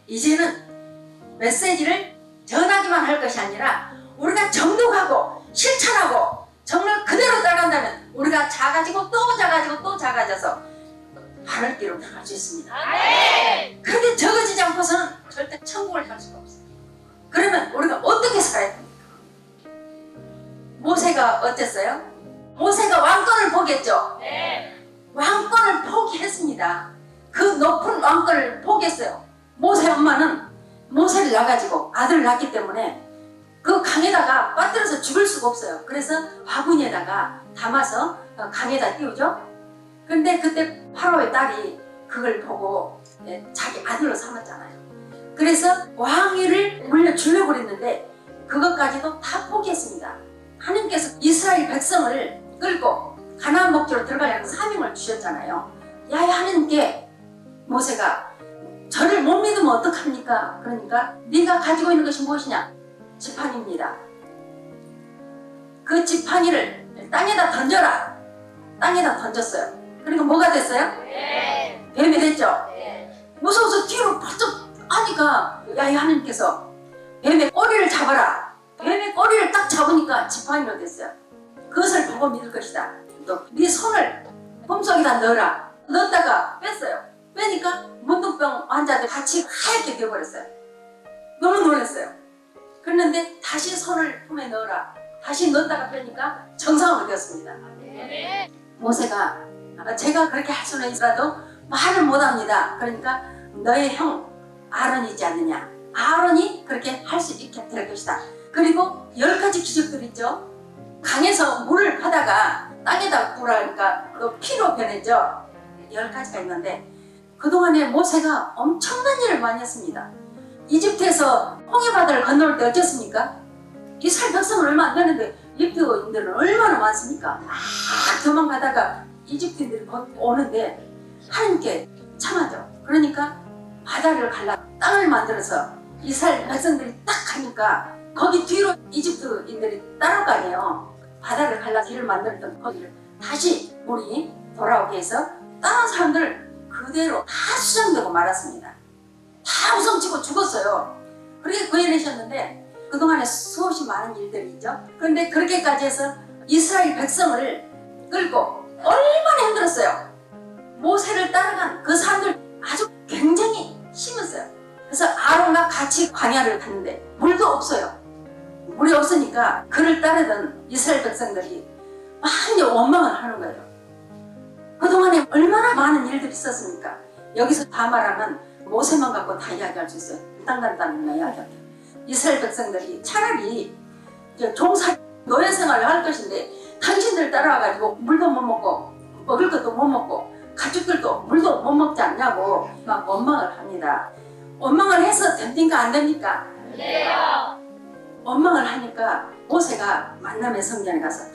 이제는 메시지를 전하기만 할 것이 아니라 우리가 정독하고 실천하고 정말 그대로 따라간다면 우리가 작아지고 또 작아지고 또 작아져서 하늘 길로 들어갈 수 있습니다. 그렇게 적어지지 않고서는 절대 천국을 갈 수가 없어요. 그러면 우리가 어떻게 살아야 됩니까? 모세가 어땠어요? 모세가 왕권을 포기했죠? 왕권을 포기했습니다. 그 높은 왕권을 포기했어요. 모세 엄마는 모세를 낳아가지고 아들을 낳기 때문에 그 강에다가 빠뜨려서 죽일 수가 없어요. 그래서 바구니에다가 담아서 강에다 띄우죠. 근데 그때 파로의 딸이 그걸 보고 자기 아들로 삼았잖아요. 그래서 왕위를 물려주려고 그랬는데 그것까지도 다 포기했습니다. 하나님께서 이스라엘 백성을 끌고 가나안 목지로 들어가려는 사명을 주셨잖아요. 야야 하나님께 모세가 저를 못 믿으면 어떡합니까? 그러니까 네가 가지고 있는 것이 무엇이냐? 지팡이입니다. 그 지팡이를 땅에다 던져라. 땅에다 던졌어요. 그러니까 뭐가 됐어요? 뱀이 됐죠? 무서워서 뒤로 벌쩍 하니까 야이 하나님께서 뱀의 꼬리를 잡아라. 뱀의 꼬리를 딱 잡으니까 지팡이로 됐어요. 그것을 보고 믿을 것이다. 또 네 손을 봄속에다 넣어라. 넣었다가 뺐어요. 빼니까 문둥병 환자들 같이 하얗게 되어버렸어요. 너무 놀랐어요. 그랬는데 다시 손을 품에 넣어라. 다시 넣었다가 빼니까 정상으로 되었습니다. 모세가 제가 그렇게 할 수는 있어도 말을 못합니다. 그러니까 너의 형 아론이지 않느냐. 아론이 그렇게 할 수 있게 될 것이다. 그리고 10가지 기적들 있죠. 강에서 물을 파다가 땅에다 뿌라니까 그 피로 변했죠. 10가지가 있는데 그동안에 모세가 엄청난 일을 많이 했습니다. 이집트에서 홍해바다를 건널 때 어땠습니까? 이스라엘 백성은 얼마 안 되는데 이집트인들은 얼마나 많습니까? 막 도망가다가 이집트인들이 곧 오는데 하나님께 참하죠. 그러니까 바다를 갈라 땅을 만들어서 이스라엘 백성들이 딱 가니까 거기 뒤로 이집트인들이 따라올 거 아니에요. 바다를 갈라 길을 만들었던 거기를 다시 물이 돌아오게 해서 다른 사람들 그대로 다 수장되고 말았습니다. 다 우성치고 죽었어요. 그렇게 구해내셨는데 그동안에 수없이 많은 일들이 있죠. 그런데 그렇게까지 해서 이스라엘 백성을 끌고 얼마나 힘들었어요. 모세를 따라간 그 사람들 아주 굉장히 심했어요. 그래서 아론과 같이 광야를 갔는데 물도 없어요. 물이 없으니까 그를 따르던 이스라엘 백성들이 많이 원망을 하는 거예요. 그동안에 얼마나 많은 일들이 있었습니까? 여기서 다 말하면 모세만 갖고 다 이야기할 수 있어요. 땅간땅 이야기할게요. 이스라엘 백성들이 차라리 종사 노예 생활을 할 것인데 당신들 따라와가지고 물도 못 먹고 먹을 것도 못 먹고 가축들도 물도 못 먹지 않냐고 막 원망을 합니다. 원망을 해서 됩니까 안 됩니까? 돼요. 원망을 하니까 모세가 만남의 성전에 가서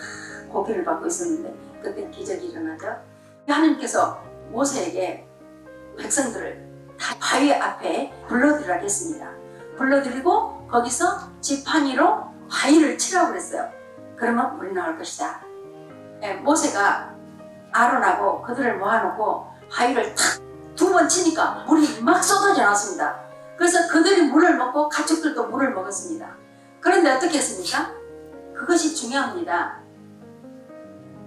고기를 받고 있었는데 그때 기적이 일어나죠. 하나님께서 모세에게 백성들을 다 바위 앞에 불러들이라고 했습니다. 불러들이고 거기서 지팡이로 바위를 치라고 그랬어요. 그러면 물이 나올 것이다. 모세가 아론하고 그들을 모아놓고 바위를 탁 2번 치니까 물이 막 쏟아져 나왔습니다. 그래서 그들이 물을 먹고 가축들도 물을 먹었습니다. 그런데 어떻게 했습니까? 그것이 중요합니다.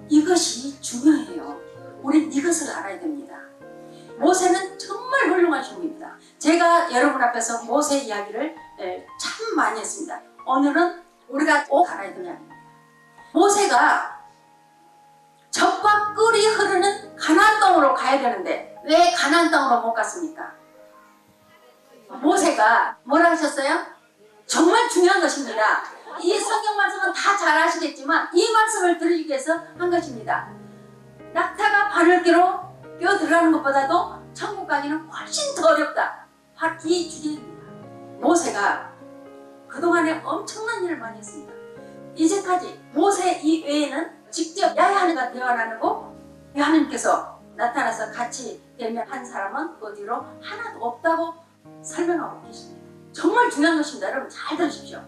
이것이 중요해요. 우린 이것을 알아야 됩니다. 모세는 정말 훌륭하신 분입니다. 제가 여러분 앞에서 모세 이야기를 참 많이 했습니다. 오늘은 우리가 꼭 알아야 되냐. 모세가 젖과 꿀이 흐르는 가나안 땅으로 가야 되는데 왜 가나안 땅으로 못 갔습니까? 모세가 뭐라 하셨어요? 정말 중요한 것입니다. 이 성경 말씀은 다 잘 아시겠지만 이 말씀을 드리기 위해서 한 것입니다. 낙타가 바늘귀로 끼어 들어가는 것보다도 천국 가기는 훨씬 더 어렵다. 바로 이 주제입니다. 모세가 그동안에 엄청난 일을 많이 했습니다. 이제까지 모세 이외에는 직접 야훼하나님과 대화를 나누고 하나님께서 나타나서 같이 대면한 사람은 그 뒤로 하나도 없다고 설명하고 계십니다. 정말 중요한 것입니다. 여러분 잘 들으십시오.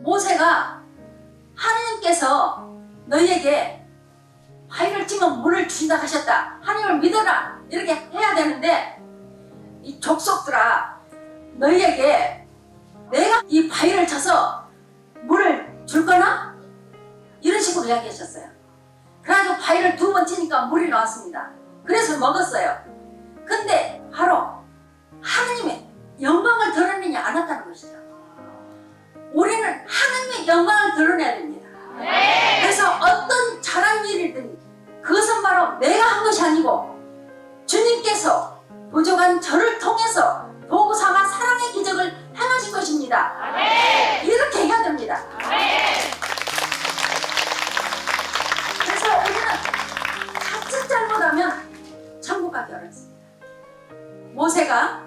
모세가 하나님께서 너희에게 바위를 치면 물을 주신다 하셨다. 하나님을 믿어라. 이렇게 해야 되는데 이 족속들아 너희에게 내가 이 바위를 쳐서 물을 줄 거나? 이런 식으로 이야기하셨어요. 그래가지고 바위를 2번 치니까 물이 나왔습니다. 그래서 먹었어요. 근데 바로 하나님의 영광을 드러내지 않았다는 것이죠. 우리는 하나님의 영광을 드러내야 됩니다. 그래서 어떤 잘한 일이든 그것은 바로 내가 한 것이 아니고 주님께서 부족한 저를 통해서 도구 삼아 사랑의 기적을 행하신 것입니다. 이렇게 해야 됩니다. 그래서 우리는 자칫 잘못하면 천국 가기 어렵습니다. 모세가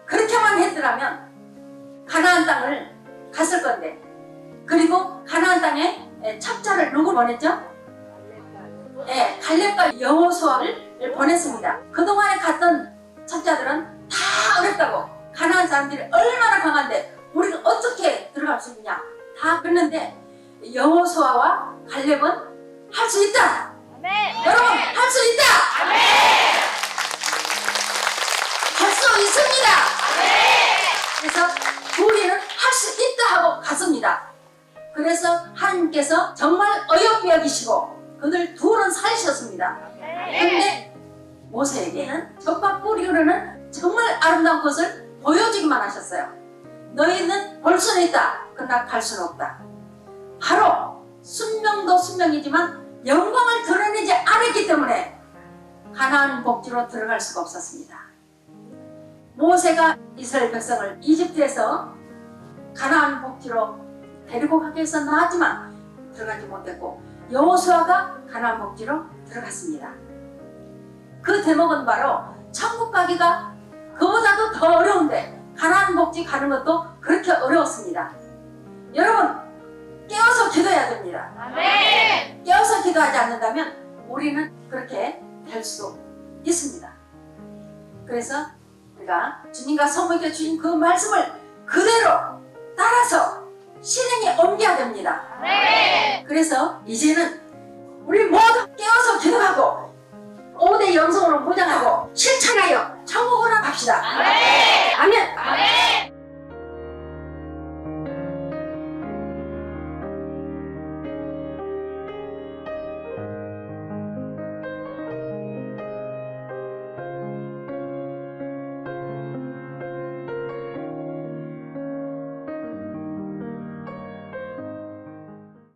그렇게만 했더라면 가나안 땅을 갔을 건데, 그리고 가나안 땅에 첩자를 누구 보냈죠? 갈렙과 여호수아를 보냈습니다. 그동안에 갔던 첩자들은 다 어렵다고, 가나안 사람들이 얼마나 강한데 우리가 어떻게 들어갈 수 있냐 다 그랬는데, 여호수아와 갈렙은 할 수 있다. 여러분, 할 수 있다. 할 수 있습니다. 그래서 우리는 할 수 있다 하고 갔습니다. 그래서 하나님께서 정말 어여삐 여기시고 그들 둘은 살리셨습니다. 근데 모세에게는 젖과 꿀이 흐르는 정말 아름다운 것을 보여주기만 하셨어요. 너희는 볼 수는 있다, 그러나 갈 수는 없다. 바로 순명도 순명이지만 영광을 드러내지 않았기 때문에 가나안 복지로 들어갈 수가 없었습니다. 모세가 이스라엘 백성을 이집트에서 가나안 복지로 데리고 가기 위해서 나왔지만 들어가지 못했고, 여호수아가 가나안 복지로 들어갔습니다. 그 대목은 바로 천국 가기가 그보다도 더 어려운데 가나안 복지 가는 것도 그렇게 어려웠습니다. 여러분, 깨어서 기도해야 됩니다. 깨어서 기도하지 않는다면 우리는 그렇게 될 수도 있습니다. 그래서 우리가 주님과 성모님께 주신 그 말씀을 그대로 따라서 실행에 옮겨야 됩니다. 그래서 이제는 우리 모두 깨어서 기도하고 5대 영성으로 무장하고 실천하여 천국으로 갑시다. 아멘.